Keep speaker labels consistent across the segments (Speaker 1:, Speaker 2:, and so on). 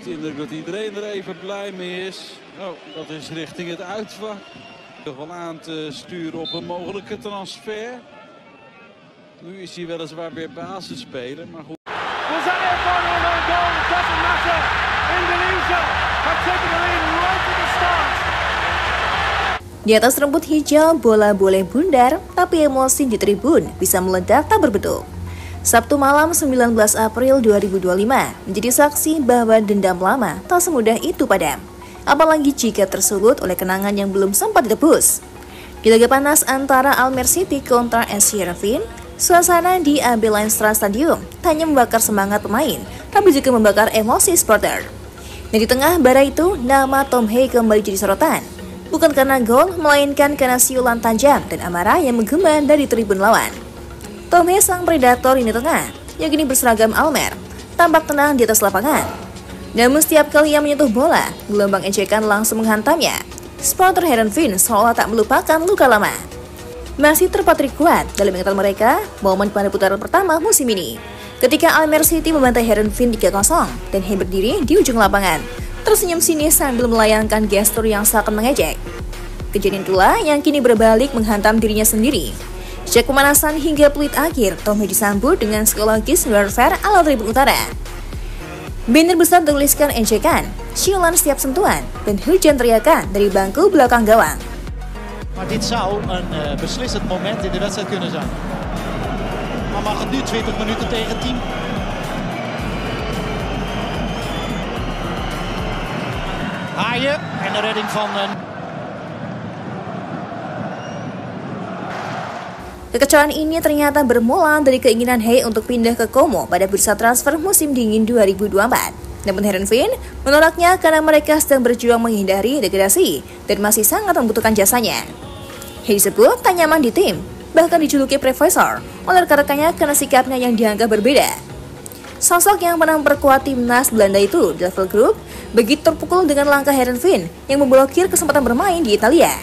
Speaker 1: Niet indruk dat iedereen er even blij mee is. Oh, dat is richting het uitvak. Toch wel aan te sturen op een mogelijke transfer. Nu is hij weliswaar weer basisspeler, maar goed.
Speaker 2: Was that a final goal? It doesn't matter. Indonesia have taken the lead right at the start.
Speaker 3: Di atas rumput hijau, bola boleh bundar, tapi emosi di tribun bisa meledak tak berbentuk. Sabtu malam 19 April 2025 menjadi saksi bahwa dendam lama tak semudah itu padam. Apalagi jika tersulut oleh kenangan yang belum sempat ditebus. Di laga panas antara Almere City kontra SC Heerenveen, suasana di AB Lenstra Stadium tak hanya membakar semangat pemain, tapi juga membakar emosi supporter. Dan di tengah bara itu, nama Tom Hee kembali jadi sorotan. Bukan karena gol, melainkan karena siulan tajam dan amarah yang menggema dari tribun lawan. Tom Hee, sang predator lini tengah, yang kini berseragam Almere, tampak tenang di atas lapangan. Namun setiap kali ia menyentuh bola, gelombang ejekan langsung menghantamnya. Supporter Heerenveen seolah tak melupakan luka lama. Masih terpatrik kuat dalam ingatan mereka momen pada putaran pertama musim ini, ketika Almere City membantai Heerenveen 3-0 dan Hee berdiri di ujung lapangan, tersenyum sinis sambil melayangkan gestur yang seakan mengejek. Kejadian itulah yang kini berbalik menghantam dirinya sendiri. Sejak pemanasan hingga peluit akhir, Tom Hee disambut dengan psikologis warfare ala tribun utara. Banner besar tuliskan ejekan, siulan setiap sentuhan, dan hujan teriakan dari bangku belakang gawang.
Speaker 4: Maar dit zou een beslissend moment in de wedstrijd kunnen zijn. Maar mag het nu 20 minuten tegen 10? Haaien en de redding van...
Speaker 3: Kekecewaan ini ternyata bermula dari keinginan Hee untuk pindah ke Como pada bursa transfer musim dingin 2024. Namun Heerenveen menolaknya karena mereka sedang berjuang menghindari degradasi dan masih sangat membutuhkan jasanya. Hee disebut tak nyaman di tim, bahkan dijuluki profesor oleh rekan-rekannya karena sikapnya yang dianggap berbeda. Sosok yang pernah memperkuat timnas Belanda itu di level grup begitu terpukul dengan langkah Heerenveen yang memblokir kesempatan bermain di Italia.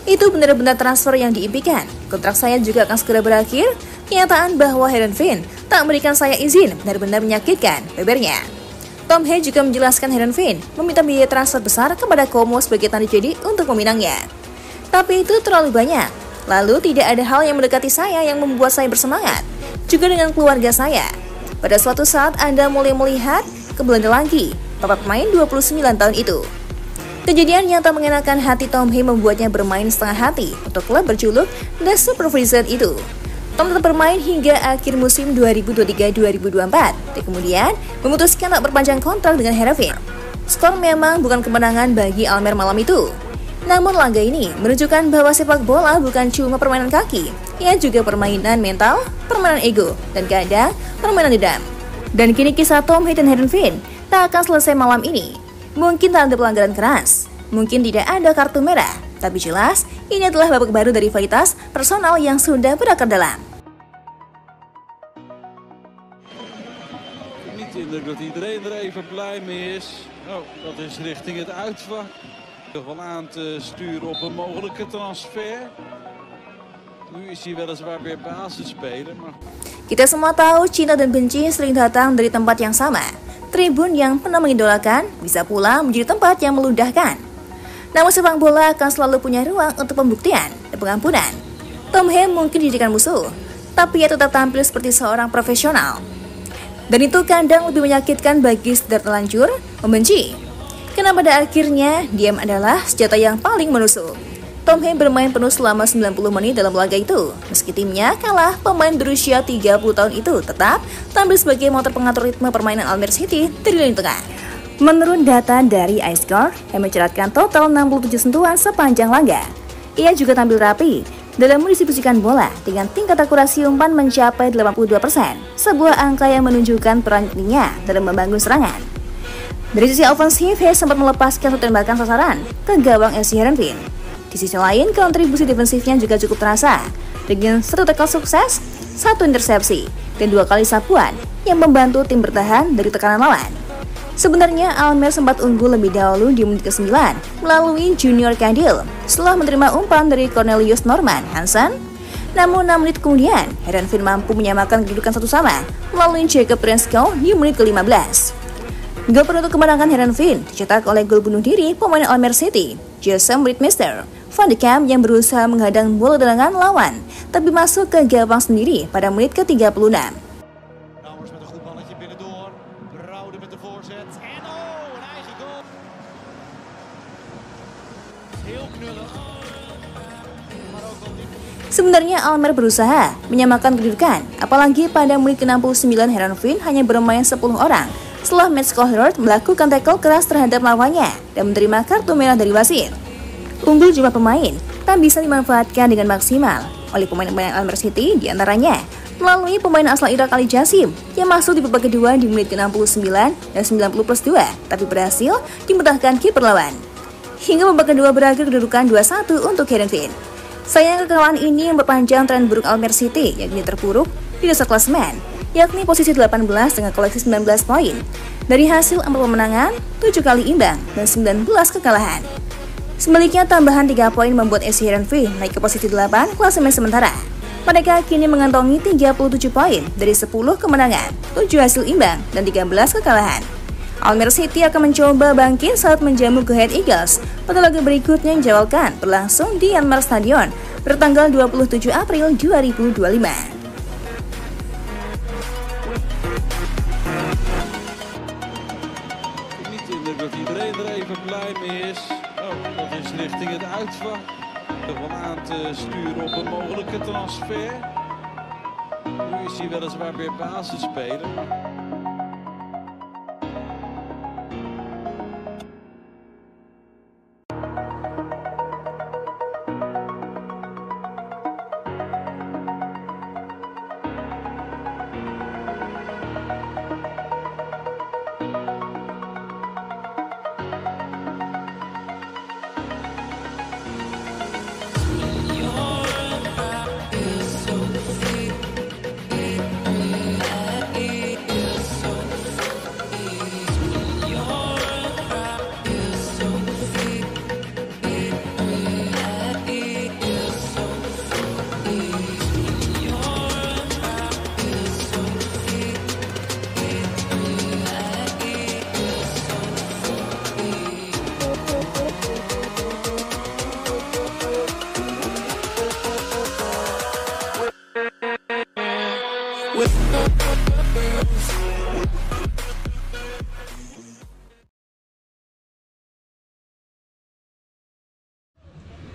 Speaker 3: Itu benar-benar transfer yang diimpikan. Kontrak saya juga akan segera berakhir. Kenyataan bahwa Heerenveen tak memberikan saya izin benar-benar menyakitkan, bebernya. Tom Hee juga menjelaskan Heerenveen meminta biaya transfer besar kepada Como sebagai tanda jadi untuk meminangnya. Tapi itu terlalu banyak. Lalu tidak ada hal yang mendekati saya yang membuat saya bersemangat. Juga dengan keluarga saya. Pada suatu saat Anda mulai melihat ke Belanda lagi, bapak pemain 29 tahun itu. Kejadian yang tak mengenakan hati Tom Hee membuatnya bermain setengah hati untuk klub berjuluk The Supervision itu. Tom tetap bermain hingga akhir musim 2023-2024 dan kemudian memutuskan tak berpanjang kontrak dengan Heerenveen. Skor memang bukan kemenangan bagi Almere malam itu. Namun laga ini menunjukkan bahwa sepak bola bukan cuma permainan kaki, ia juga permainan mental, permainan ego, dan kadang permainan dendam. Dan kini kisah Tom Hee dan Heerenveen tak akan selesai malam ini. Mungkin tak ada pelanggaran keras, mungkin tidak ada kartu merah, tapi jelas ini adalah babak baru dari rivalitas personal yang sudah berakar dalam.
Speaker 1: Niet indruk dat iedereen er even blij mee is. Oh, dat is richting het uitvak. Toch wel aan te sturen op een mogelijke transfer. Nu is hij weliswaar weer basisspeler, maar...
Speaker 3: Kita semua tahu cinta dan benci sering datang dari tempat yang sama. Tribun yang pernah mengidolakan bisa pula menjadi tempat yang meludahkan. Namun sepak bola akan selalu punya ruang untuk pembuktian dan pengampunan. Tom Hee mungkin dijadikan musuh, tapi ia tetap tampil seperti seorang profesional. Dan itu kadang lebih menyakitkan bagi sedar terlanjur membenci. Karena pada akhirnya diam adalah senjata yang paling menusuk. Tom Hee bermain penuh selama 90 menit dalam laga itu. Meski timnya kalah, pemain berusia 30 tahun itu tetap tampil sebagai motor pengatur ritme permainan Almere City dari lini tengah. Menurut data dari iScore yang mencatatkan total 67 sentuhan sepanjang laga, ia juga tampil rapi dalam mendistribusikan bola dengan tingkat akurasi umpan mencapai 82%, sebuah angka yang menunjukkan perannya dalam membangun serangan. Dari sisi ofensif, Hee sempat melepaskan satu tembakan sasaran ke gawang SC Heerenveen. Di sisi lain, kontribusi defensifnya juga cukup terasa, dengan 1 tackle sukses, 1 intersepsi, dan 2 kali sapuan yang membantu tim bertahan dari tekanan lawan. Sebenarnya Almere sempat unggul lebih dahulu di menit ke-9 melalui Junior Candil setelah menerima umpan dari Cornelius Norman Hansen. Namun 6 menit kemudian, Heerenveen mampu menyamakan kedudukan 1-1 melalui Jacob Renschkouw di menit ke-15. Gol penutup kemenangan Heerenveen dicetak oleh gol bunuh diri pemain Almere City, Jesse Ritmeester. Van de Kamp yang berusaha menghadang bola dengan lawan, tapi masuk ke gawang sendiri pada menit ke-36.
Speaker 4: Brouwers met een goed balletje binnendoor. Brouwde met de voorzet. En een eigen goal. Heel knullig. Maar ook wel diep.
Speaker 3: Sebenarnya Almere berusaha menyamakan kedudukan, apalagi pada menit ke-69 Heerenveen hanya bermain 10 orang setelah Mats Kohlert melakukan tackle keras terhadap lawannya dan menerima kartu merah dari wasit. Unggul jumlah pemain tak bisa dimanfaatkan dengan maksimal oleh pemain-pemain Almere City, diantaranya melalui pemain asal Irak Ali Jassim yang masuk di babak kedua di menit ke-69 dan 90+2, tapi berhasil dimutahkan kiper lawan. Hingga babak kedua berakhir kedudukan 2-1 untuk Heerenveen. Sayang kekalahan ini memperpanjang tren buruk Almere City, yakni terpuruk di dasar klasemen, yakni posisi 18 dengan koleksi 19 poin. Dari hasil 4 kemenangan, 7 kali imbang, dan 19 kekalahan. Sebaliknya, tambahan 3 poin membuat SC Heerenveen naik ke posisi 8 klasemen sementara. Mereka kini mengantongi 37 poin dari 10 kemenangan, 7 hasil imbang, dan 13 kekalahan. Almere City akan mencoba bangkit saat menjamu Go Ahead Eagles pada laga berikutnya yang dijadwalkan berlangsung di Yanmar Stadion bertanggal 27 April 2025.
Speaker 1: Niet indruk dat iedereen er even blij mee is. Oh, dat is richting het uitvak. Wel aan te sturen op een mogelijke transfer. Nu is hij weliswaar weer basisspeler.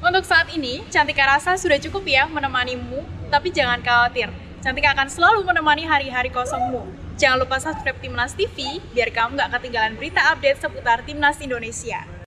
Speaker 5: Untuk saat ini, Cantika rasa sudah cukup ya menemanimu, tapi jangan khawatir. Cantika akan selalu menemani hari-hari kosongmu. Jangan lupa subscribe Timnas TV, biar kamu gak ketinggalan berita update seputar Timnas Indonesia.